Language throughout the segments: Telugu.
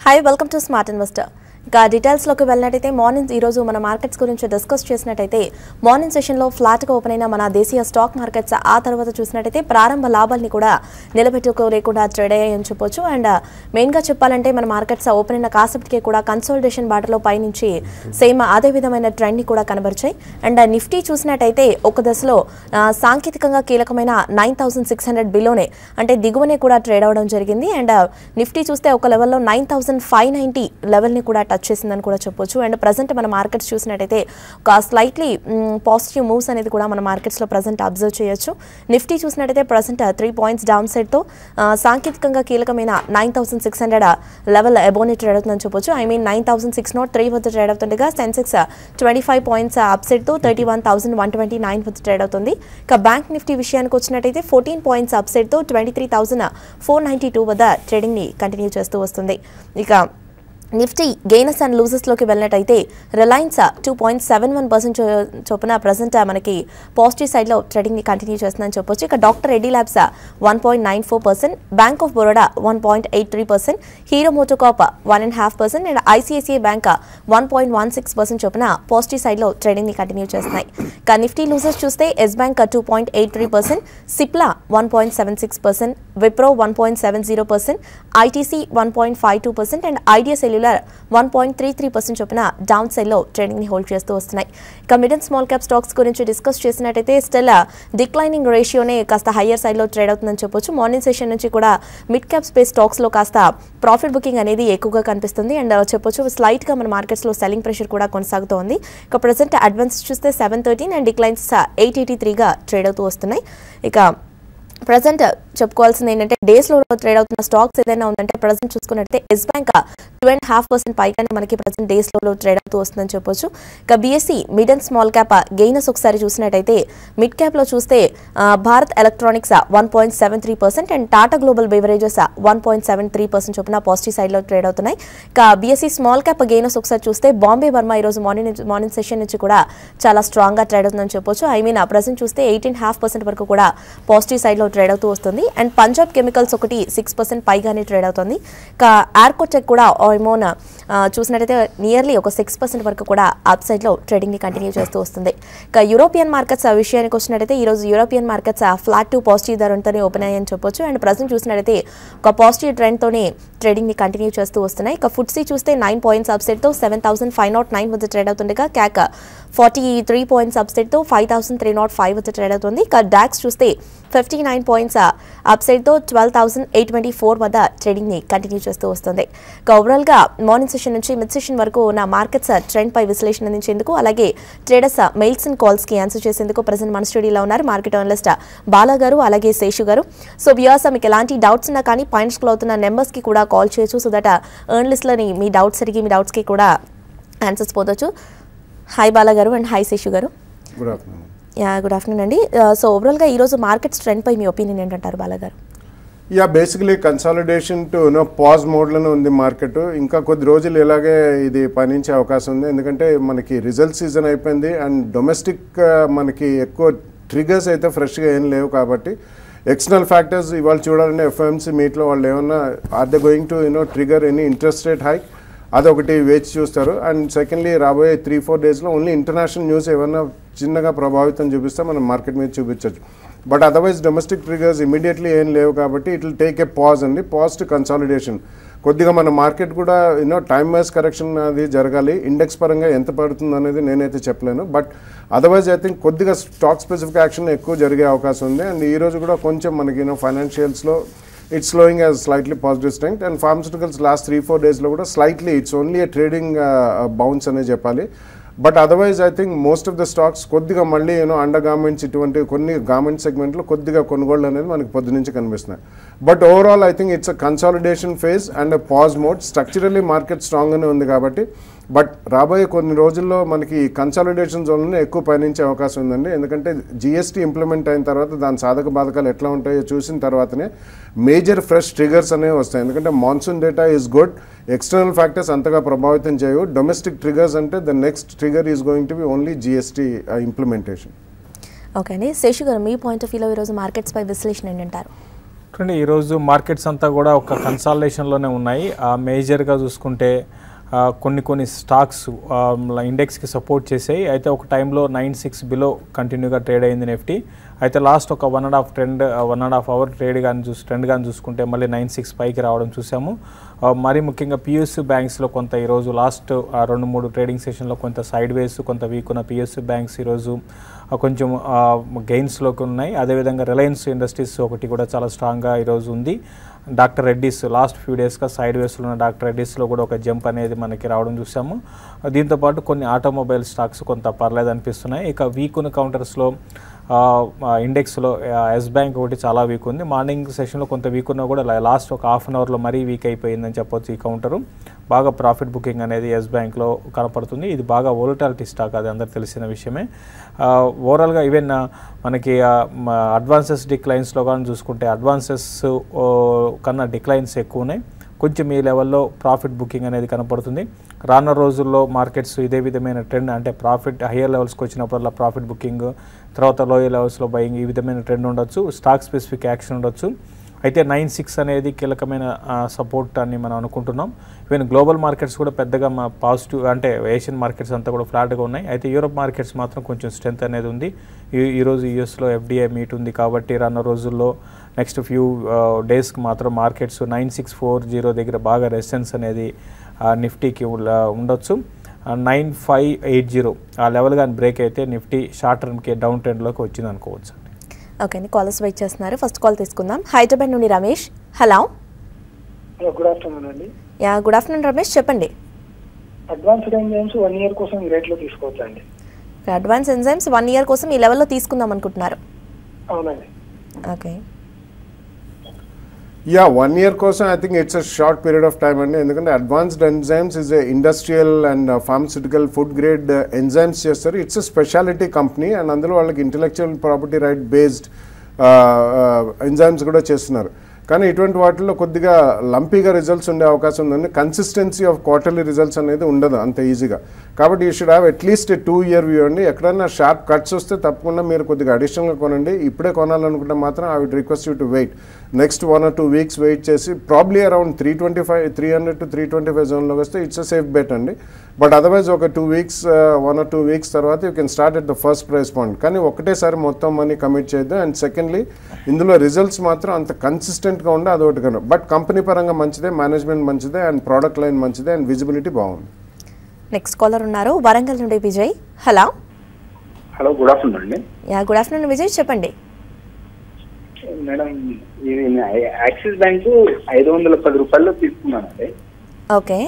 Hi, welcome to Smart Investor. ఇక డీటెయిల్స్ లోకి వెళ్ళినట్టయితే మార్నింగ్ ఈ రోజు మన మార్కెట్స్ గురించి డిస్కస్ చేసినట్టయితే మార్నింగ్ సెషన్ లో ఫ్లాట్ గా ఓపెన్ అయిన మన దేశీయ స్టాక్ మార్కెట్స్ ఆ తర్వాత చూసినట్టయితే ప్రారంభ లాభాలని కూడా నిలబెట్టుకోలేకుండా ట్రేడ్ అయ్యాయని చెప్పొచ్చు. అండ్ మెయిన్ గా చెప్పాలంటే మన మార్కెట్స్ ఓపెన్ అయిన కాసేపటికే కూడా కన్సాలిడేషన్ బాటలో పైనుంచి సేమ్ అదే విధమైన ట్రెండ్ ని కూడా కనబరిచాయి. అండ్ నిఫ్టీ చూసినట్టయితే ఒక దశలో సాంకేతికంగా కీలకమైన 9600 బిలోనే అంటే దిగువనే కూడా ట్రేడ్ అవడం జరిగింది. అండ్ నిఫ్టీ చూస్తే ఒక లెవెల్లో 9590 లెవెల్ ని కూడా టచ్ చేసిందని కూడా చెప్పొచ్చు. అండ్ ప్రెజెంట్ మన మార్కెట్స్ చూసినట్టయితే ఒక స్లైట్లీ పాజిటివ్ మూవ్స్ అనేది కూడా మన మార్కెట్స్ లో ప్రెజెంట్ అబ్జర్వ్ చేయొచ్చు. నిఫ్టీ చూసినట్టయితే ప్రెజెంట్ 3 పాయింట్స్ డౌన్ సైడ్ తో సాంకేతికంగా కీలకమైన 9600 లెవెల్ అబోవ్ ట్రేడ్ అవుతుందని చెప్పొచ్చు. ఐ మీన్ 9603 వద్ద ట్రేడ్ అవుతుండగా సెన్సెక్స్ 25 పాయింట్స్ అప్ సైడ్ తో 31129 వద్ద ట్రేడ్ అవుతుంది. ఇక బ్యాంక్ నిఫ్టీ విషయానికి వచ్చినట్టయితే 14 పాయింట్స్ అప్ సైడ్ తో 23492 వద్ద ట్రేడింగ్ ని కంటిన్యూ చేస్తూ వస్తుంది. ఇక నిఫ్టీ గెయినర్స్ అండ్ లూజర్స్ లోకి వెళ్ళినట్టయితే రిలయన్స్ 2.71% చొప్పున ప్రెజెంట్ మనకి పాజిటివ్ సైడ్ లో ట్రేడింగ్ ని కంటిన్యూ చేస్తుందని చెప్పొచ్చు. ఇక doctor Reddy labs 1.94%, bank of Baroda 1.83%, Hero MotoCorp 1.5% and ICICI bank 1.16% చొప్పున పాజిటివ్ సైడ్ లో ట్రేడింగ్ ని కంటిన్యూ చేస్తున్నాయి. ఇక నిఫ్టీ లూజర్స్ చూస్తే Yes bank 2.83%, Cipla 1.76%, Wipro 1.70%, ITC 1.52% and Idea Cellular 1.33% చొప్పున డౌన్ సైడ్ లో ట్రేడింగ్ ని హోల్డ్ చేస్తూ వస్తున్నాయి. ఇక mid and small cap stocks గురించి డిస్కస్ చేసినట్టయితే స్టిల్ డిక్లైనింగ్ రేషియోనే కాస్త హయ్యర్ సైడ్ లో ట్రేడ్ అవుతుందని చెప్పొచ్చు. మార్నింగ్ సెషన్ నుంచి కూడా మిడ్ క్యాప్ స్పేస్ స్టాక్స్ లో కాస్త ప్రాఫిట్ బుకింగ్ అనేది ఎక్కువగా కనిపిస్తుంది అండ్ చెప్పొచ్చు స్లైట్ గా మన మార్కెట్స్ లో సెల్లింగ్ ప్రెషర్ కూడా కొనసాగుతోంది. ఇక ప్రెసెంట్ అడ్వాన్స్ చూస్తే 713 అండ్ డిక్లైన్స్ 883 గా ట్రేడ్ అవుతూ వస్తున్నాయి. ఇక ప్రెసెంట్ చెప్పుకోవాల్సింది ఏంటంటే డేస్ లో ట్రేడ్ అవుతున్న స్టాక్స్ ఏదైనా ఉందంటే ప్రెసెంట్ చూసుకున్నట్లయితే ఎస్ బ్యాంక్ 2.5% పైగానే మనకి ప్రెసెంట్ డేస్ లో ట్రేడ్ అవుతూ వస్తుందని చెప్పొచ్చు. ఇక BSc mid and small cap gainers ఒకసారి చూసినట్టయితే మిడ్ క్యాప్ లో చూస్తే Bharat electronics 1.73% and Tata global beverages 1.73% చొప్పున పాజిటివ్ సైడ్ లో ట్రేడ్ అవుతున్నాయి. ఇక బిఎస్సి స్మాల్ క్యాప్ గెయినర్స్ ఒకసారి చూస్తే బాంబే వర్మ ఈ రోజు మార్నింగ్ సెషన్ నుంచి కూడా చాలా స్ట్రాంగ్ గా ట్రేడ్ అవుతుందని చెప్పొచ్చు. ఐ మీన్ ప్రెసెంట్ చూస్తే 18.5% వరకు కూడా పాజిటివ్ సైడ్ లో ట్రేడ్ అవుతూ వస్తుంది. అండ్ పంజాబ్ కెమికల్స్ ఒకటి 6% పైగానే ట్రేడ్ అవుతుంది. ఇక ఆర్కోటెక్ కూడా ఆల్మోన్ చూసినట్టయితే నియర్లీ ఒక 6% వరకు కూడా అప్ సైడ్ లో ట్రేడింగ్ ని కంటిన్యూ చేస్తూ వస్తుంది. ఇక యూరోపియన్ మార్కెట్స్ విషయానికి వచ్చినట్టయితే ఈ రోజు European markets flat to positive ధరతోనే ఓపెన్ అయ్యాయని చెప్పొచ్చు. అండ్ ప్రెసెంట్ చూసినట్టయితే ఒక పాజిటివ్ ట్రెండ్ తోనే ట్రేడింగ్ ని కంటిన్యూ చేస్తూ వస్తున్నాయి. ఇక ఫుట్సీ చూస్తే 9 పాయింట్స్ అప్ సైడ్ తో 7509 వద్ద ట్రేడ్ అవుతుండగా క్యాక్ 43 పాయింట్స్ అప్ సైడ్ తో 5305 వద్ద ట్రేడ్ అవుతుంది. ఇక డాక్స్ చూస్తే 59 పాయింట్స్ అప్ సైడ్ తో 12824 వద్ద ట్రేడింగ్ ని కంటిన్యూ చేస్తూ వస్తుంది. ఇక ఓవరాల్ గా మార్నింగ్ సెషన్ నుంచి మిడ్ సెషన్ వరకు ఉన్న మార్కెట్స్ ట్రెండ్ పై విశ్లేషణ అందించేందుకు అలాగే ట్రేడర్స్ మెయిల్స్ అండ్ కాల్స్ కి ఆన్సర్ చేసేందుకు ప్రెసెంట్ మన స్టూడియోలో ఉన్నారు మార్కెట్ అనలిస్ట్ బాలా గారు అలాగే శేషు గారు. సో వ్యూవర్స్ మీకు ఎలాంటి డౌట్స్ ఉన్నా కానీ పాయింట్స్ లో అవుతున్న నెంబర్స్ కి కూడా కాల్ చేయొచ్చు. సో దట్ ఎర్న్ లిస్ట్ లోని మీ డౌట్స్ అడిగి మీ డౌట్స్ కి కూడా ఆన్సర్స్ పొందొచ్చు. హాయ్ బాలా గారు అండ్ హాయ్ శేషు గారు. గుడ్ ఆఫ్టర్నూన్ అండి. సో ఓవరాల్ గా ఈ రోజు మార్కెట్స్ ట్రెండ్ పై మీ ఒపీనియన్ ఏంటంటారు బాలా గారు? బేసికలీ కన్సాలిడేషన్ టు పాజ్ మోడ్లోనే ఉంది మార్కెట్. ఇంకా కొద్ది రోజులు ఇలాగే ఇది పయనించే అవకాశం ఉంది. ఎందుకంటే మనకి రిజల్ట్ సీజన్ అయిపోయింది అండ్ డొమెస్టిక్ మనకి ఎక్కువ ట్రిగర్స్ అయితే ఫ్రెష్గా ఏం లేవు. కాబట్టి ఎక్స్టర్నల్ ఫ్యాక్టర్స్ ఇవాళ చూడాలంటే ఎఫ్ఎంసీ మీట్లో వాళ్ళు ఏమన్నా are they going to trigger any interest rate hike అదొకటి వేచి చూస్తారు. అండ్ సెకండ్లీ రాబోయే 3-4 డేస్లో ఓన్లీ ఇంటర్నేషనల్ న్యూస్ ఏమన్నా చిన్నగా ప్రభావితం చూపిస్తే మనం మార్కెట్ మీద చూపించవచ్చు. But otherwise domestic triggers immediately ఏం లేవు కాబట్టి it will take a pause అండి. పాజ్ టు కన్సాలిడేషన్ కొద్దిగా మన మార్కెట్ కూడా టైమ్ వైజ్ కరెక్షన్ అది జరగాలి. ఇండెక్స్ పరంగా ఎంత పడుతుంది అనేది నేనైతే చెప్పలేను. బట్ అదర్వైజ్ ఐ థింక్ కొద్దిగా స్టాక్ స్పెసిఫిక్ యాక్షన్ ఎక్కువ జరిగే అవకాశం ఉంది. అండ్ ఈరోజు కూడా కొంచెం మనకి ఫైనాన్షియల్స్లో it's slowing as slightly positive strength and pharmaceuticals last 3-4 days lo kuda slightly it's only a trading bounce ane cheppali. But otherwise I think most of the stocks koddiga malli under garments ituvanti konni garment segment lo koddiga konugollu anedi manaku poddu nunchi kanipistunayi. But overall I think it's a consolidation phase and a pause mode. Structurally market strong ane undi kabatti but రాబోయే కొన్ని రోజుల్లో మనకి కన్సాలిడేషన్ జోన్లోనే ఎక్కువ పయనించే అవకాశం ఉందండి. ఎందుకంటే జిఎస్టీ ఇంప్లిమెంట్ అయిన తర్వాత దాని సాధక బాధకాలు ఎట్లా ఉంటాయో చూసిన తర్వాతనే మేజర్ ఫ్రెష్ ట్రిగర్స్ అనేవి వస్తాయి. ఎందుకంటే monsoon data is good, external factors అంతగా ప్రభావితం చేయవు. డొమెస్టిక్ ట్రిగర్స్ అంటే the next trigger is going to be only GST implementation. Okay అండి. శేషు గారు మీ పాయింట్ ఆఫ్ వ్యూలో ఈరోజు మార్కెట్స్ పై విశ్లేషణ ఏంటంటారు? చూడండి ఈరోజు మార్కెట్స్ అంతా కూడా ఒక కన్సాలిడేషన్లోనే ఉన్నాయి. మేజర్గా చూసుకుంటే కొన్ని స్టాక్స్ ఇండెక్స్కి సపోర్ట్ చేసాయి. అయితే ఒక టైంలో 96 బిలో కంటిన్యూగా ట్రేడ్ అయింది నిఫ్టీ. అయితే లాస్ట్ ఒక 1.5 అవర్ ట్రెండ్ కానీ చూసుకుంటే మళ్ళీ 96 పైకి రావడం చూసాము. మరి ముఖ్యంగా పిఎస్యూ బ్యాంక్స్లో కొంత ఈరోజు లాస్ట్ 2-3 ట్రేడింగ్ సెషన్లో కొంత సైడ్ వేస్ కొంత వీక్ ఉన్న పిఎస్యూ బ్యాంక్స్ ఈరోజు కొంచెం గెయిన్స్లోకి ఉన్నాయి. అదేవిధంగా రిలయన్స్ ఇండస్ట్రీస్ ఒకటి కూడా చాలా స్ట్రాంగ్గా ఈరోజు ఉంది. డాక్టర్ రెడ్డీస్ లాస్ట్ ఫ్యూ డేస్గా సైడ్ వేస్లో ఉన్న డాక్టర్ రెడ్డీస్లో కూడా ఒక జంప్ అనేది మనకి రావడం చూసాము. దీంతోపాటు కొన్ని ఆటోమొబైల్ స్టాక్స్ కొంత పర్లేదు అనిపిస్తున్నాయి. ఇక వీక్ ఉన్న కౌంటర్స్లో ఇండెక్స్లో ఎస్ బ్యాంక్ ఒకటి చాలా వీక్ ఉంది. మార్నింగ్ సెషన్లో కొంత వీక్ ఉన్నా కూడా లాస్ట్ ఒక హాఫ్ అన్ అవర్లో మరీ వీక్ అయిపోయిందని చెప్పొచ్చు. ఈ కౌంటరు బాగా ప్రాఫిట్ బుకింగ్ అనేది ఎస్ బ్యాంక్లో కనపడుతుంది. ఇది బాగా వోలటాలిటీ స్టాక్, అది అందరికి తెలిసిన విషయమే. ఓవరాల్గా ఈవెన్ మనకి అడ్వాన్సెస్ డిక్లైన్స్లో కానీ చూసుకుంటే అడ్వాన్సెస్ కన్నా డిక్లైన్స్ ఎక్కువ ఉన్నాయి. కొంచెం ఈ లెవెల్లో ప్రాఫిట్ బుకింగ్ అనేది కనపడుతుంది. రానున్న రోజుల్లో మార్కెట్స్ ఇదే విధమైన ట్రెండ్ అంటే ప్రాఫిట్ హయ్యర్ లెవెల్స్కి వచ్చినప్పుడల్లా ప్రాఫిట్ బుకింగ్, తర్వాత లోయర్ లెవెల్స్లో బయింగ్, ఈ విధమైన ట్రెండ్ ఉండొచ్చు. స్టాక్ స్పెసిఫిక్ యాక్షన్ ఉండొచ్చు. అయితే 96 అనేది కీలకమైన సపోర్ట్ అని మనం అనుకుంటున్నాం. ఈవెన్ గ్లోబల్ మార్కెట్స్ కూడా పెద్దగా పాజిటివ్ అంటే ఏషియన్ మార్కెట్స్ అంతా కూడా ఫ్లాట్గా ఉన్నాయి. అయితే యూరోప్ మార్కెట్స్ మాత్రం కొంచెం స్ట్రెంత్ అనేది ఉంది. ఈరోజు యూఎస్లో ఎఫ్డిఐ మీట్ ఉంది కాబట్టి రానున్న రోజుల్లో నెక్స్ట్ ఫ్యూ డేస్కి మాత్రం మార్కెట్స్ 9640 దగ్గర బాగా రెసిస్టెన్స్ అనేది నిఫ్టీకి ఉండొచ్చు. 9580 ఆ లెవెల్ కానీ బ్రేక్ అయితే నిఫ్టీ షార్ట్ టర్మ్కి డౌన్ ట్రెండ్లోకి వచ్చింది అనుకోవచ్చు. ఓకే అండి, కాలర్స్ వెయిట్ చేస్తున్నారు. ఫస్ట్ కాల్ తీసుకుందాం. హైదరాబాద్ నుండి రమేష్. హలో, గుడ్ ఆఫ్టర్నూన్ అండి. గుడ్ ఆఫ్టర్నూన్ రమేష్, చెప్పండి. అడ్వాన్స్డ్ ఎంజైమ్స్ 1 year కోసం ఈ రేట్లో తీసుకోవచ్చండి. అడ్వాన్స్ ఎంజైమ్స్ 1 year కోసం ఈ లెవెల్లో తీసుకుందాం అనుకుంటున్నారు. అవునండి. ఓకే, 1 year కోసం I think it's a short period of time అండి. ఎందుకంటే advanced enzymes is industrial and pharmaceutical food grade enzymes చేస్తారు. It's a speciality company and అందులో వాళ్ళకి intellectual property right based enzymes కూడా చేస్తున్నారు. కానీ ఇటువంటి వాటిల్లో కొద్దిగా లంపీగా రిజల్ట్స్ ఉండే అవకాశం ఉందండి. కన్సిస్టెన్సీ ఆఫ్ క్వార్టర్లీ రిజల్ట్స్ అనేది ఉండదు అంత ఈజీగా. కాబట్టి you should have at least 2 year view అండి. ఎక్కడైనా షార్ప్ కట్స్ వస్తే తప్పకుండా మీరు కొద్దిగా అడిషనల్గా కొనండి. ఇప్పుడే కొనాలనుకుంటే మాత్రం I would request you to wait. Next 1 or 2 weeks wait చేసి ప్రాబ్లీ అరౌండ్ 300 to 325 జోన్లోకి వస్తే ఇట్స్ అ సేఫ్ బెట్ అండి. బట్ అదర్వైజ్ ఒక 1 or 2 weeks తర్వాత you can start at the first price point. కానీ ఒకటేసారి మొత్తం మనీ కమిట్ చేయొద్దు. అండ్ సెకండ్లీ ఇందులో రిజల్ట్స్ మాత్రం అంత కన్సిస్టెంట్గా ఉండే అదొకటి కన్నా. బట్ కంపెనీ పరంగా మంచిదే, మేనేజ్మెంట్ మంచిదే, అండ్ ప్రోడక్ట్ లైన్ మంచిదే, అండ్ విజిబిలిటీ బాగుంది. నెక్స్ట్ కాలర్ ఉన్నారు వరంగల్ నుండి Vijay. Hello. Hello, good afternoon అండి. గుడ్ ఆఫ్టర్నూన్ విజయ్, చెప్పండి. మేడం, ఇది యాక్సిస్ బ్యాంకు 510 రూపాయల్లో తీసుకున్నానండి. ఓకే,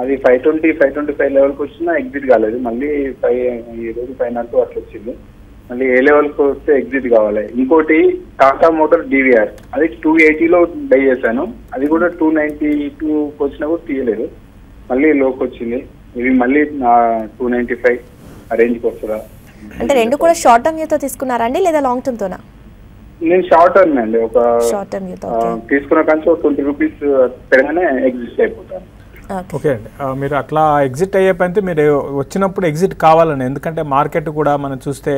అది 525 లెవెల్కి వచ్చినా ఎగ్జిట్ కాలేదు. మళ్ళీ ఈ రోజు 502 అట్లా వచ్చింది. మళ్ళీ ఏ లెవెల్కి వస్తే ఎగ్జిట్ కావాలి. ఇంకోటి టాటా మోటార్ డివిఆర్, అది 280లో బై చేశాను. అది కూడా 292 వచ్చినా కూడా తీయలేదు. మళ్ళీ లోకి వచ్చింది. ఇవి మళ్ళీ 295 ఆ రేంజ్కి వస్తుందా? అంటే రెండు కూడా షార్ట్ టర్మ్ వ్యూతో తీసుకున్నారా అండి లేదా లాంగ్ టర్మ్ తోనా? నేను షార్ట్ టర్మ్ అండి. ఒక షార్ట్ టర్మ్ వ్యూతో తీసుకున్న కానీ 20 రూపీస్ పెరగానే ఎగ్జిట్ అయిపోతాను. ఓకే అండి, మీరు అట్లా ఎగ్జిట్ అయ్యే పని మీరు వచ్చినప్పుడు ఎగ్జిట్ కావాలండి. ఎందుకంటే మార్కెట్ కూడా మనం చూస్తే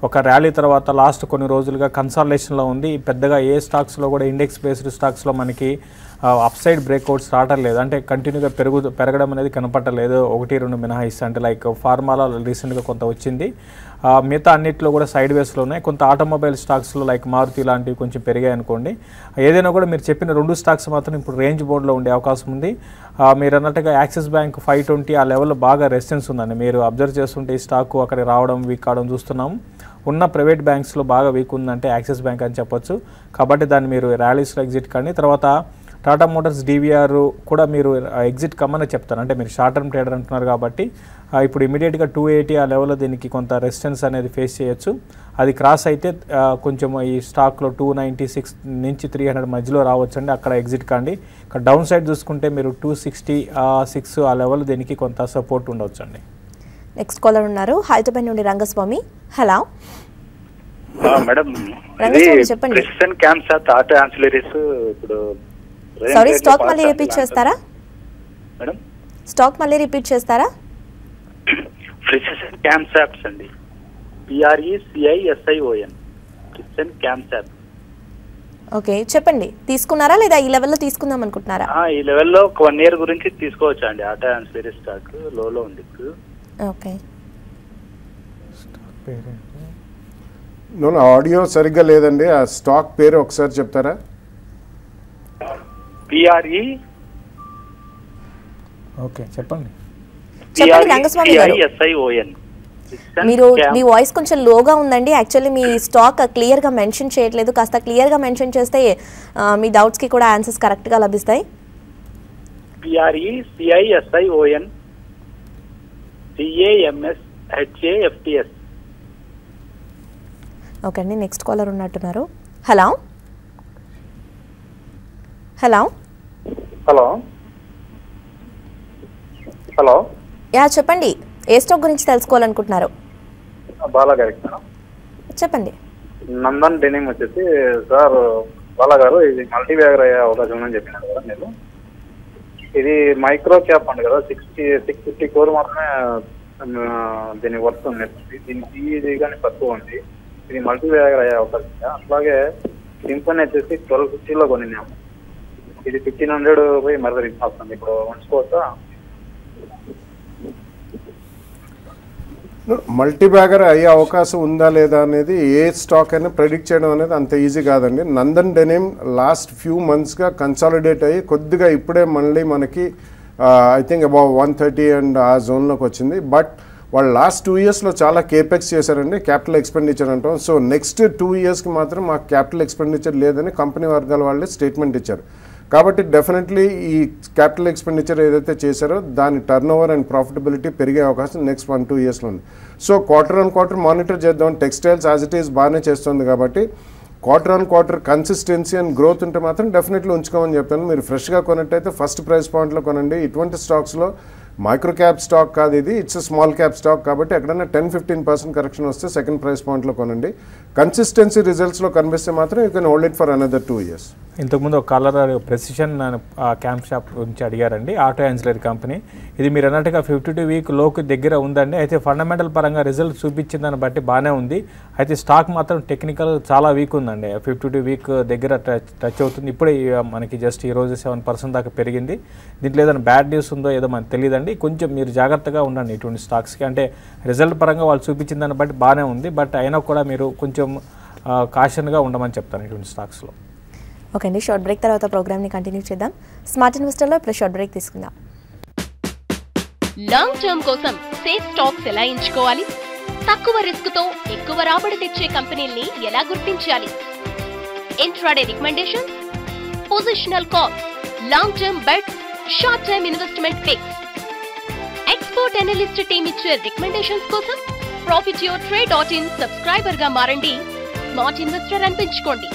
ఒక ర్యాలీ తర్వాత లాస్ట్ కొన్ని రోజులుగా కన్సాలిడేషన్లో ఉంది. పెద్దగా ఏ స్టాక్స్లో కూడా ఇండెక్స్ బేస్డ్ స్టాక్స్లో మనకి అప్ సైడ్ బ్రేక్అవుట్స్ రావట్లేదు. అంటే కంటిన్యూగా పెరగడం అనేది కనపడలేదు. 1-2 మినహాయిస్తే అంటే లైక్ ఫార్మాలో రీసెంట్గా కొంత వచ్చింది. మిగతా అన్నింటిలో కూడా సైడ్ వేస్లో ఉన్నాయి. కొంత ఆటోమొబైల్ స్టాక్స్లో లైక్ మారుతి లాంటివి కొంచెం పెరిగాయి అనుకోండి. ఏదైనా కూడా మీరు చెప్పిన 2 స్టాక్స్ మాత్రం ఇప్పుడు రేంజ్ బోర్డులో ఉండే అవకాశం ఉంది. మీరు అన్నట్టుగా యాక్సిస్ బ్యాంక్ 520 ఆ లెవెల్లో బాగా రెసిస్టెన్స్ ఉందండి. మీరు అబ్జర్వ్ చేస్తుంటే ఈ స్టాక్ అక్కడికి రావడం వీక్ కావడం చూస్తున్నాము. ఉన్న ప్రైవేట్ బ్యాంక్స్లో బాగా వీక్ ఉందంటే యాక్సిస్ బ్యాంక్ అని చెప్పొచ్చు. కాబట్టి దాన్ని మీరు ర్యాలీస్లో ఎగ్జిట్ కానీ తర్వాత టాటా మోటార్స్ డివిఆర్ కూడా మీరు ఎగ్జిట్ కమ్మని చెప్తాను. అంటే మీరు షార్ట్ టర్మ్ ట్రేడర్ అంటున్నారు కాబట్టి ఇప్పుడు ఇమీడియట్గా 280 ఆ లెవెల్లో దీనికి కొంత రెసిస్టెన్స్ అనేది ఫేస్ చేయొచ్చు. అది క్రాస్ అయితే కొంచెం ఈ స్టాక్లో 296 నుంచి 300 మధ్యలో రావచ్చు అండి. అక్కడ ఎగ్జిట్ కాండి. ఇక్కడ డౌన్ సైడ్ చూసుకుంటే మీరు 266 ఆ లెవెల్ దీనికి కొంత సపోర్ట్ ఉండవచ్చు అండి. నెక్స్ట్ కాలర్ ఉన్నారు హైదరాబాద్ నుండి రంగస్వామి. హలో మేడం, చెప్పండి. ప్రెసిడెంట్ క్యాంప్స్ టాటా యాన్సిలరీస్ ఇప్పుడు సారీ, స్టాక్ మళ్ళీ రిపీట్ చేస్తారా మేడం? స్టాక్ మళ్ళీ రిపీట్ చేస్తారా? ప్రెసిడెంట్ క్యాంప్స్ అండి, PRECISION, ప్రెసిడెంట్ క్యాంప్స్. ఓకే, చెప్పండి. తీసుకున్నారా లేదా ఈ లెవెల్లో తీసుకుందాం అనుకుంటున్నారా? ఈ లెవెల్లో ఒక 1 year గురించి తీసుకోవచ్చా అండి? ఆటో యాన్సిలరీ స్టాక్ లోలో ఉంది ఇప్పుడు. ఓకే, ఆడియో సరిగ్గా లేదండి. ఆ స్టాక్ పేరు ఒకసారి చెప్తారా? PRE. ఓకే, చెప్పండి. చెప్పండి రంగస్వామి గారు. SION. మీరు మీ వాయిస్ కొంచెం లోగా ఉందండి. యాక్చువల్లీ మీ స్టాక్ క్లియర్గా మెన్షన్ చేయట్లేదు. కాస్త క్లియర్గా మెన్షన్ చేస్తే మీ డౌట్స్కి కూడా ఆన్సర్స్ కరెక్ట్గా లభిస్తాయి. PRE CISION CAMSHAFTS. ఓకే అండి, నెక్స్ట్ కాలర్ ఉన్నట్టున్నారు. Hello hello hello hello yeah చెప్పండి, ఏ స్టాక్ గురించి తెలుసుకోవాలనుకుంటున్నారు? బాలాగారి చెప్పండి. నందన్ డెనిమ్ వచ్చేసి సార్, బాలాగారు ఇది మల్టీ బ్యాగర్ అయ్యే అవకాశం ఉందని చెప్పినారు కదా మీరు. ఇది మైక్రో క్యాప్ అండి కదా, 650 crore మాత్రమే దీని వర్త్ ఉంది. దీనికి ఇది కానీ తక్కువ ఉంది. ఇది మల్టీ బ్యాగర్ అయ్యే అవకాశం ఉంది. అట్లాగే సింఫనీ వచ్చేసి 1250 కొనినాము. ఇది 1500 పోయి మరీ వస్తుంది. ఇప్పుడు ఉంచుకోవచ్చా? మల్టీ బ్యాగర్ అయ్యే అవకాశం ఉందా లేదా అనేది ఏ స్టాక్ అయినా ప్రెడిక్ట్ చేయడం అనేది అంత ఈజీ కాదండి. నందన్ డెనిమ్ లాస్ట్ ఫ్యూ మంత్స్గా కన్సాలిడేట్ అయ్యి కొద్దిగా ఇప్పుడే మళ్ళీ మనకి ఐ థింక్ అబౌట్ 130 అండ్ ఆ జోన్లోకి వచ్చింది. బట్ వాళ్ళు లాస్ట్ 2 yearsలో చాలా కేపెక్స్ చేశారండి, క్యాపిటల్ ఎక్స్పెండిచర్ అంటాం. సో నెక్స్ట్ 2 yearsకి మాత్రం మాకు క్యాపిటల్ ఎక్స్పెండిచర్ లేదని కంపెనీ వర్గాల వాళ్ళే స్టేట్మెంట్ ఇచ్చారు. కాబట్టి డెఫినెట్లీ ఈ క్యాపిటల్ ఎక్స్పెండిచర్ ఏదైతే చేశారో దాని టర్న్ ఓవర్ అండ్ ప్రాఫిటబిలిటీ పెరిగే అవకాశం నెక్స్ట్ 1-2 yearsలో ఉంది. So quarter on quarter monitor చేద్దాం. టెక్స్టైల్స్ యాజ్ ఇట్ ఈస్ బాగానే చేస్తుంది కాబట్టి quarter on quarter consistency and growth ఉంటే మాత్రం డెఫినెట్లీ ఉంచుకోమని చెప్పాను. మీరు ఫ్రెష్గా కొన్నట్టయితే ఫస్ట్ ప్రైస్ పాయింట్లో కొనండి. ఇటువంటి స్టాక్స్లో మైక్రో క్యాప్ స్టాక్ కాదు ఇది, ఇట్స్ స్మాల్ క్యాప్ స్టాక్ కాబట్టి ఎక్కడైనా 10-15% కరెక్షన్ వస్తే సెకండ్ ప్రైస్ పాయింట్లో కొనండి. కన్సిస్టెన్సీ రిజల్ట్స్లో కనిపిస్తే మాత్రం you can hold it for another 2 years. ఇంతకుముందు ఒక కాలర్ ప్రెసిషన్ క్యాంప్ షాప్ గురించి అడిగారండి, ఆటో యాన్సిలరీ కంపెనీ. ఇది మీరు అన్నట్టుగా 52 week లోకి దగ్గర ఉందండి. అయితే ఫండమెంటల్ పరంగా రిజల్ట్ చూపించిందని బట్టి బాగానే ఉంది. అయితే స్టాక్ మాత్రం టెక్నికల్ చాలా వీక్ ఉందండి. 52 week దగ్గర టచ్ అవుతుంది. ఇప్పుడే మనకి జస్ట్ ఈరోజు 7% దాకా పెరిగింది. దీంట్లో ఏదైనా బ్యాడ్ న్యూస్ ఉందో ఏదో మనకు తెలియదండి. కొంచెం మీరు జాగ్రత్తగా ఉండండి ఇటువంటి స్టాక్స్కి. అంటే రిజల్ట్ పరంగా వాళ్ళు చూపించిన దాన్ని బట్టి బాగానే ఉంది. బట్ అయినా కూడా మీరు కొంచెం కాషన్గా ఉండమని చెప్తాను ఇటువంటి స్టాక్స్లో. ఓకే అండి, షార్ట్ బ్రేక్ తర్వాత ప్రోగ్రామ్ని కంటిన్యూ చేద్దాం. స్మార్ట్ ఇన్వెస్టర్లో ఇప్పుడు షార్ట్ బ్రేక్ తీసుకుందాం. లాంగ్ టర్మ్ కోసం సేఫ్ స్టాక్స్ ఎలా ఎంచుకోవాలి? తక్కువ రిస్క్ తో ఎక్కువ రాబడి తెచ్చే కంపెనీల్ని ఎలా గుర్తించాలి? Intraday recommendations, positional calls, long term bets, short term investment picks. Expert analyst team ఇచ్చే రికమెండేషన్స్ కోసం profityourtrade.in సబ్స్క్రైబర్ గా మారండి. Smart investor అనిపించుకోండి.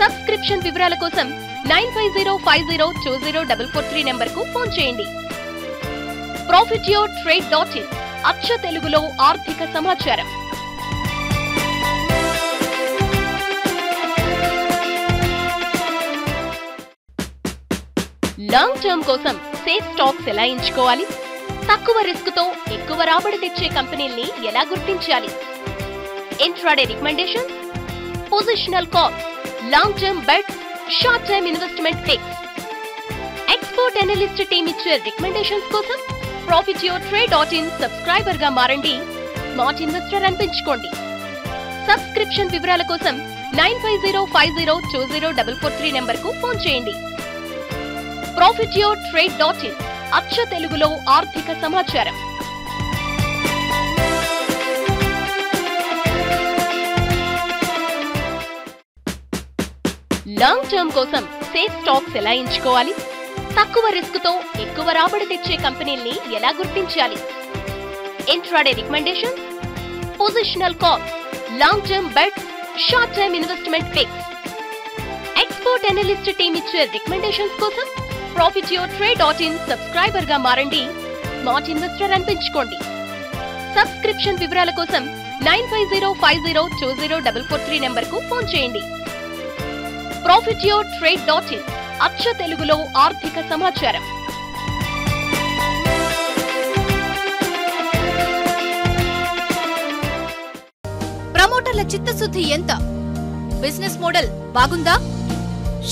సబ్స్క్రిప్షన్ వివరాల కోసం 9505020443 నెంబర్కు ఫోన్ చేయండి. profityourtrade.in అచ్చ తెలుగులో ఆర్థిక సమాచారం. లాంగ్ టర్మ్ కోసం సేఫ్ స్టాక్స్ ఎలా ఎంచుకోవాలి? తక్కువ రిస్క్ తో ఎక్కువ రాబడి తెచ్చే కంపెనీల్ని ఎలా గుర్తించాలి? Intraday recommendations, positional calls, long term bets, short term investment picks. Expert analyst team ఇచ్చే రికమెండేషన్స్ కోసం profityourtrade.in సబ్స్క్రైబర్ గా మారండి. Smart investor అనిపించుకోండి. సబ్స్క్రిప్షన్ వివరాల కోసం 9505020443 నెంబర్కు ఫోన్ చేయండి. profityourtrade.in అచ్చ తెలుగులో ఆర్థిక సమాచారం. లాంగ్ టర్మ్ కోసం సేఫ్ స్టాక్స్ ఎలా ఎంచుకోవాలి? తక్కువ రిస్క్ తో ఎక్కువ రాబడి తెచ్చే కంపెనీల్ని ఎలా గుర్తించాలి? Intraday recommendations, positional calls, long term bets, short term investment picks. Expert analyst team ఇచ్చే రికమెండేషన్స్ కోసం profityourtrade.in సబ్స్క్రైబర్ గా మారండి. Smart investor అనిపించుకోండి. సబ్స్క్రిప్షన్ వివరాల కోసం 9505020443 నెంబర్కు ఫోన్ చేయండి. profityourtrade.in అచ్చ తెలుగులో ఆర్థిక సమాచారం. ప్రమోటర్ల చిత్తశుద్ధి ఎంత? బిజినెస్ మోడల్ బాగుందా?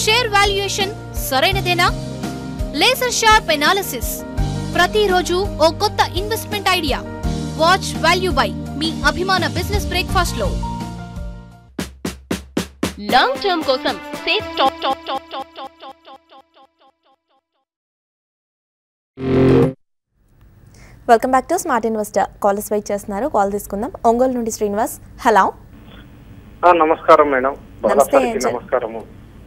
షేర్ వాల్యుయేషన్ సరైనదేనా? లేజర్ షార్ప్ ఎనాలిసిస్, ప్రతిరోజు ఓ కొత్త investment idea. Watch value buy మీ అభిమాన బిజినెస్ బ్రేక్ఫాస్ట్ లో. లాంగ్ టర్మ్ కోసం safe stock. Welcome back to smart investor. Callers wait చేస్తున్నారు, కాల్ తీసుకుందాం. ఒంగోలు నుండి శ్రీనివాస్. హలో, నమస్కారం మేడం. నమస్తే. నమస్కారము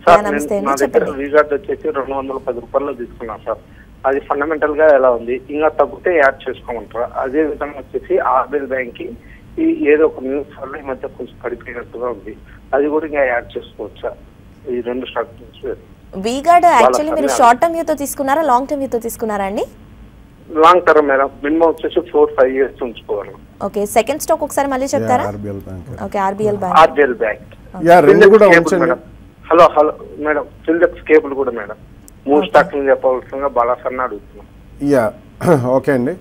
సార్. నమస్తే. నా దగ్గర వీగార్డ్ వచ్చేసి 210 రూపాయలు తీసుకున్నాను సార్. అది ఫండమెంటల్ గా ఎలా ఉంది? ఇంకా తగ్గితే యాడ్ చేసుకోమంటారా? అదే విధంగా వచ్చేసి ఆర్బిఎల్ బ్యాంక్ కి ఏదో ఒక న్యూస్ వల్ల ఈ మధ్య కొంచెం పడిపోయినట్టుగా ఉంది, అది కూడా ఇంకా యాడ్ చేసుకోవచ్చా? ఈ రెండు స్టాక్ వీగార్డ్ యాక్చువల్లీ మీరు షార్ట్ టర్మ్ వ్యూతో తీసుకున్నారా, లాంగ్ టర్మ్ వ్యూతో తీసుకున్నారా అండి? Long term madam. మినిమం వచ్చేసి 4-5 years ఉంచుకోవాలి. ఓకే, సెకండ్ స్టాక్ ఒకసారి మళ్ళీ చెప్తారా? RBL bank. Okay, RBL bank. RBL bank. రెండు కూడా ఉంచండి. హలో మేడం, ఫిల్డెక్స్ కేబుల్ కూడా మేడం. 3 స్టాక్లు చెప్పవలసిందిగా బాలాసన్న అడుగుతున్నాం. ఓకే అండి.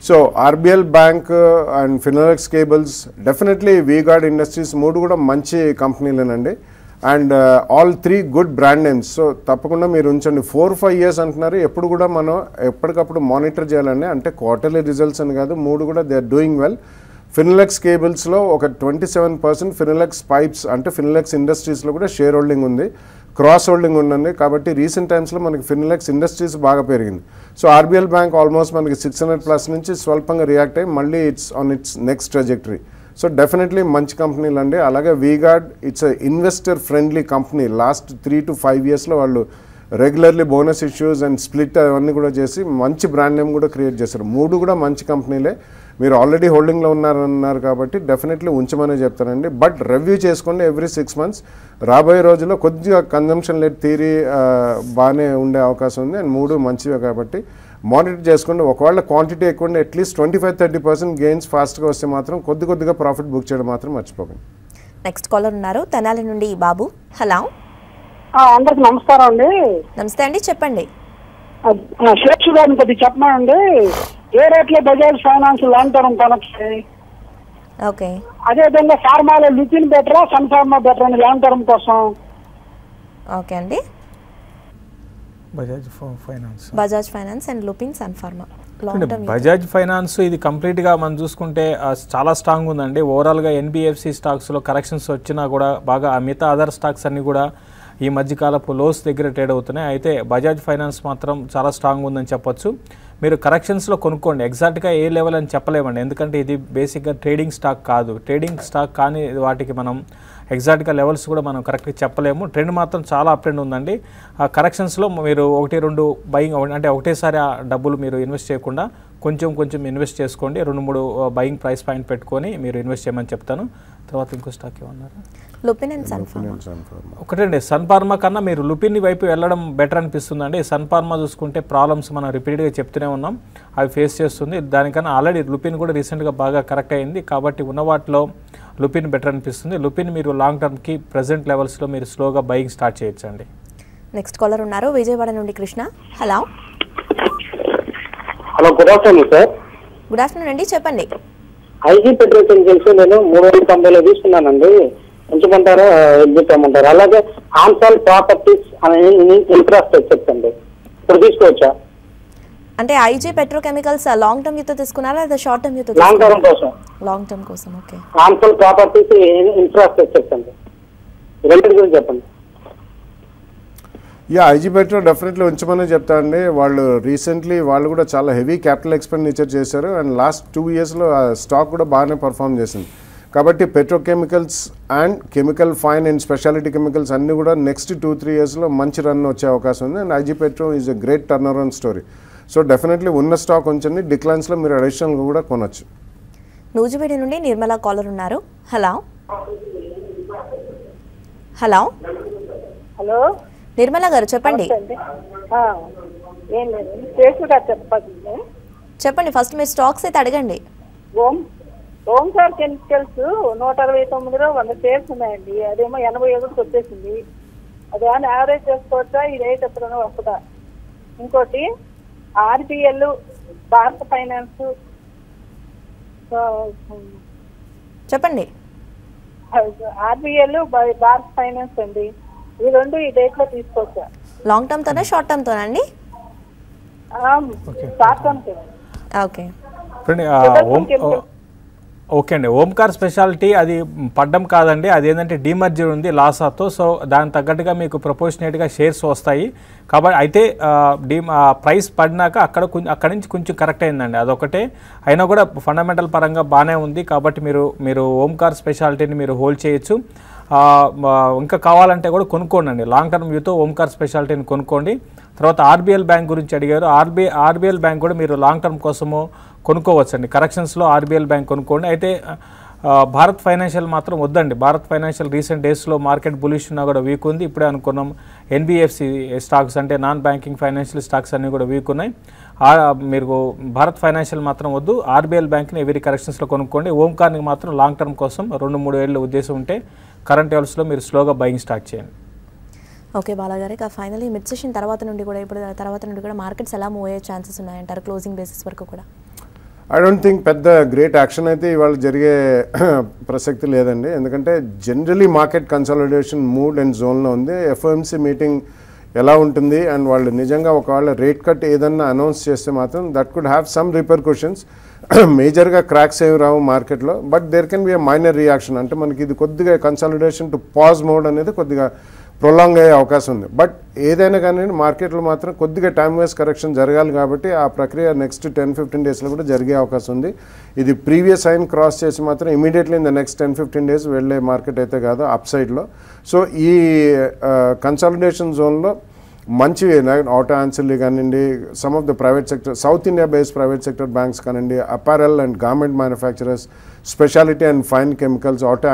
So RBL bank and Finolex cables, definitely V-Guard industries, 3 కూడా మంచి కంపెనీలేనండి. And all 3 good brand names. So తప్పకుండా మీరు ఉంచండి. 4-5 years అంటున్నారు. ఎప్పుడు కూడా మనం ఎప్పటికప్పుడు మానిటర్ చేయాలండి. అంటే క్వార్టర్లీ రిజల్ట్స్ అని కాదు, 3 కూడా they are doing well. Finolex కేబుల్స్లో ఒక 27%, ఫినోలెక్స్ పైప్స్ అంటే ఫినోలెక్స్ ఇండస్ట్రీస్లో కూడా షేర్ హోల్డింగ్ ఉంది, క్రాస్ హోల్డింగ్ ఉందండి. కాబట్టి రీసెంట్ టైమ్స్లో మనకి ఫినోలెక్స్ ఇండస్ట్రీస్ బాగా పెరిగింది. సో ఆర్బిఎల్ బ్యాంక్ ఆల్మోస్ట్ మనకి 600+ నుంచి స్వల్పంగా రియాక్ట్ అయ్యి మళ్ళీ it's on its next trajectory. So definitely మంచి కంపెనీలు అండి. అలాగే V-Guard it's investor friendly company. Last 3 to 5 yearsలో వాళ్ళు regularly bonus issues and split అవన్నీ కూడా చేసి మంచి బ్రాండ్ నేమ్ కూడా క్రియేట్ చేశారు. 3 కూడా మంచి కంపెనీలే. మీరు ఆల్రెడీ హోల్డింగ్లో ఉన్నారన్నారు కాబట్టి డెఫినెట్లీ ఉంచమనే చెప్తానండి. బట్ రివ్యూ చేసుకోండి ఎవ్రీ 6 months. రాబోయే రోజుల్లో కొద్దిగా కన్జంప్షన్ లెట్ థియరీ బాగానే ఉండే అవకాశం ఉంది. అండ్ 3 మంచివే కాబట్టి మానిటర్ చేసుకోండి. ఒకవేళ క్వాంటిటీ ఎక్కువ ఉంటే అట్లీస్ట్ 25-30% గెయిన్స్ ఫాస్ట్గా వస్తే మాత్రం కొద్దిగా ప్రాఫిట్ బుక్ చేయడం మాత్రం మర్చిపోకండి. నెక్స్ట్ కాలర్ ఉన్నారు, తెనాలి నుండి బాబు. హలో, అందరికి నమస్కారం అండి. నమస్తే అండి, చెప్పండి. షేర్స్ గారిని కొద్దిగా చెప్పమండి. ఏ రేట్లో బజాజ్ ఫైనాన్స్ లాంగ్ టర్మ్ కొనొచ్చు? ఓకే, అదే విధంగా ఫార్మాలో లిథిన్ బెటరా, సన్ ఫార్మా బెటర్ అండి లాంగ్ టర్మ్ కోసం? ఓకే అండి. బజాజ్ ఫైనాన్స్ అండ్ లుపిన్, సన్ ఫార్మా. బజాజ్ ఫైనాన్స్ ఇది కంప్లీట్గా మనం చూసుకుంటే చాలా స్ట్రాంగ్ ఉందండి. ఓవరాల్గా ఎన్బిఎఫ్సి స్టాక్స్లో కరెక్షన్స్ వచ్చినా కూడా బాగా మిగతా అదర్ స్టాక్స్ అన్నీ కూడా ఈ మధ్యకాలపు లోస్ దగ్గర ట్రేడ్ అవుతున్నాయి. అయితే బజాజ్ ఫైనాన్స్ మాత్రం చాలా స్ట్రాంగ్ ఉందని చెప్పొచ్చు. మీరు కరెక్షన్స్లో కొనుక్కోండి. ఎగ్జాక్ట్గా ఏ లెవెల్ అని చెప్పలేమండి, ఎందుకంటే ఇది బేసిక్గా ట్రేడింగ్ స్టాక్ కాదు. ట్రేడింగ్ స్టాక్ కానీ వాటికి మనం ఎగ్జాక్ట్గా లెవెల్స్ కూడా మనం కరెక్ట్గా చెప్పలేము. ట్రెండ్ మాత్రం చాలా అప్ ట్రెండ్ ఉందండి. ఆ కరెక్షన్స్లో మీరు 1-2 బయింగ్ అంటే ఒకటేసారి ఆ డబ్బులు మీరు ఇన్వెస్ట్ చేయకుండా కొంచెం ఇన్వెస్ట్ చేసుకోండి. 2-3 బయింగ్ ప్రైస్ పాయింట్ పెట్టుకొని మీరు ఇన్వెస్ట్ చేయమని చెప్తాను. తర్వాత ఇంకో స్టాక్ ఏమన్నారు? లుపిన్ అండ్ సన్ ఫార్మా. ఒకటండి, సన్ ఫార్మా కన్నా మీరు లుపిన్ వైపు వెళ్ళడం బెటర్ అనిపిస్తుందండి. సన్ ఫార్మా చూసుకుంటే ప్రాబ్లమ్స్ మనం రిపీటెడ్గా చెప్తూనే ఉన్నాం, అవి ఫేస్ చేస్తుంది. దానికన్నా ఆల్రెడీ లుపిన్ కూడా రీసెంట్గా బాగా కరెక్ట్ అయింది. కాబట్టి ఉన్న వాటిలో లుపిన్ బెటర్ అనిపిస్తుంది. లుపిన్ మీరు లాంగ్ టర్మ్కి ప్రెసెంట్ లెవెల్స్లో మీరు స్లోగా బయింగ్ స్టార్ట్ చేయొచ్చండి. నెక్స్ట్ కాలర్ ఉన్నారు, విజయవాడ నుండి Krishna. Hello, good afternoon sir. Good afternoon అండి, చెప్పండి. ఐజీ పెట్రోకెమికల్స్ నేను 390 తీసుకున్నానండి, ఉంచమంటారా ఎగ్జిట్ అమ్మంటారా? అలాగే ఆన్సాల్ ప్రాపర్టీస్ అనే ఇన్ఫ్రాస్ట్రక్చర్స్ అండి, ఇప్పుడు తీసుకోవచ్చా? అంటే ఐజీ పెట్రోకెమికల్స్ లాంగ్ టర్మ్ యూతో తీసుకున్నారా లేదా షార్ట్ టర్మ్ యూతో? లాంగ్ టర్మ్ కోసం. లాంగ్ టర్మ్ కోసం, ఓకే. ఆన్సాల్ ప్రాపర్టీస్ ఇన్ఫ్రాస్ట్రక్చర్స్ అండి, రెండింటి గురించి చెప్పండి. ఐజీ పెట్రో డెఫినెట్లీ ఉంచమని చెప్తా అండి. వాళ్ళు రీసెంట్లీ వాళ్ళు కూడా చాలా హెవీ క్యాపిటల్ ఎక్స్పెండిచర్ చేశారు. అండ్ లాస్ట్ 2 yearsలో స్టాక్ కూడా బాగానే పర్ఫామ్ చేసింది. కాబట్టి petrochemicals and chemical fine and speciality chemicals అన్నీ కూడా నెక్స్ట్ 2-3 yearsలో మంచి రన్ వచ్చే అవకాశం ఉంది. And IG petro is a great turn around story. So definitely ఉన్న స్టాక్ ఉంచండి. డిక్లైన్స్లో మీరు అడిషనల్గా కూడా కొనొచ్చు. నూజివీడి నుండి నిర్మలా కాలర్ ఉన్నారు. హలో హలో హలో నిర్మలా గారు, చెప్పండి. ఏం లేదు, చెప్పండి. ఫస్ట్ మీరు స్టాక్స్ అయితే అడగండి. ఓంసార్ కెమికల్స్ 169లో 100 షేర్స్ ఉన్నాయండి. అదేమో 81కి వచ్చేసింది. అది అని యావరేజ్ చేసుకోవచ్చా? ఈ రేట్ ఎప్పుడైనా వస్తుందా? ఇంకోటి ఆర్బిఎల్, భారత ఫైనాన్స్, చెప్పండి. ఆర్బిఎల్ భారత్ ఫైనాన్స్ అండి, ఈ రెండు ఈ డేట్ లో తీసుకోవచ్చా? లాంగ్ టర్మ్ తోనా షార్ట్ టర్మ్ తోనా అండి? Short term. ఓకే ఓకే అండి. ఓంకార్ స్పెషాలిటీ అది పడ్డం కాదండి, అదేంటంటే డీమర్జర్ ఉంది లాసాతో. సో దానికి తగ్గట్టుగా మీకు ప్రపోర్షనేట్గా షేర్స్ వస్తాయి కాబట్టి అయితే ప్రైస్ పడినాక అక్కడి నుంచి కొంచెం కరెక్ట్ అయిందండి, అదొకటే. అయినా కూడా ఫండమెంటల్ పరంగా బాగానే ఉంది కాబట్టి మీరు ఓంకార్ స్పెషాలిటీని మీరు హోల్డ్ చేయొచ్చు. ఇంకా కావాలంటే కూడా కొనుక్కోండి, లాంగ్ టర్మ్ వ్యూతో ఓంకార్ స్పెషాలిటీని కొనుక్కోండి. తర్వాత ఆర్బిఎల్ బ్యాంక్ గురించి అడిగారు. ఆర్బిఎల్ బ్యాంక్ కూడా మీరు లాంగ్ టర్మ్ కోసము కొనుక్కోవచ్చండి, కరెక్షన్స్లో ఆర్బిఎల్ బ్యాంక్ కొనుక్కోండి. అయితే భారత్ ఫైనాన్షియల్ మాత్రం వద్దండి. భారత్ ఫైనాన్షియల్ రీసెంట్ డేస్లో మార్కెట్ బులిష్ ఉన్నా కూడా వీక్ ఉంది. ఇప్పుడే అనుకున్నాం ఎన్బిఎఫ్సి స్టాక్స్ అంటే నాన్ బ్యాంకింగ్ ఫైనాన్షియల్ స్టాక్స్ అన్నీ కూడా వీక్ ఉన్నాయి. మీరు భారత్ ఫైనాన్షియల్ మాత్రం వద్దు, ఆర్బిఎల్ బ్యాంక్ని ఎవరీ కరెక్షన్స్లో కొనుక్కోండి. ఓంకార్ని మాత్రం లాంగ్ టర్మ్ కోసం 2-3 ఏళ్ళ ఉద్దేశం ఉంటే కరెంట్ లెవెల్స్లో మీరు స్లోగా బయింగ్ స్టార్ట్ చేయండి. ఓకే బాలాగారు, ఇక ఫైనలీ మిడ్ సెషన్ తర్వాత నుండి కూడా మార్కెట్స్ ఎలా మూవ్ అయ్యే ఛాన్సెస్ ఉన్నాయంటారు క్లోజింగ్ బేసిస్ వరకు కూడా? ఐ డోంట్ థింక్ పెద్ద గ్రేట్ యాక్షన్ అయితే ఇవాళ జరిగే ప్రసక్తి లేదండి. ఎందుకంటే generally market consolidation mood and జోన్లో ఉంది. ఎఫ్ఓఎంసీ మీటింగ్ ఎలా ఉంటుంది అండ్ వాళ్ళు నిజంగా ఒకవేళ రేట్ కట్ ఏదన్నా అనౌన్స్ చేస్తే మాత్రం that could have some repercussions. మేజర్గా క్రాక్స్ ఏమి రావు మార్కెట్లో, but there can be a minor reaction. అంటే మనకి ఇది కొద్దిగా కన్సాలిడేషన్ టు పాజ్ మోడ్ అనేది కొద్దిగా ప్రొలాంగ్ అయ్యే అవకాశం ఉంది. బట్ ఏదైనా కానీ మార్కెట్లో మాత్రం కొద్దిగా టైం వైజ్ కరెక్షన్ జరగాలి కాబట్టి ఆ ప్రక్రియ నెక్స్ట్ 10-15 డేస్లో కూడా జరిగే అవకాశం ఉంది. ఇది ప్రీవియస్ హైన్ క్రాస్ చేసి మాత్రం immediately in the next 10-15 days వెళ్ళే మార్కెట్ అయితే కాదు అప్ సైడ్లో. సో ఈ కన్సాలిడేషన్ జోన్లో మంచి ఆటో ఆన్సర్లు కానివ్వండి, some of the private sector south India based private sector banks కానివ్వండి, apparel and garment manufacturers, speciality and fine chemicals, auto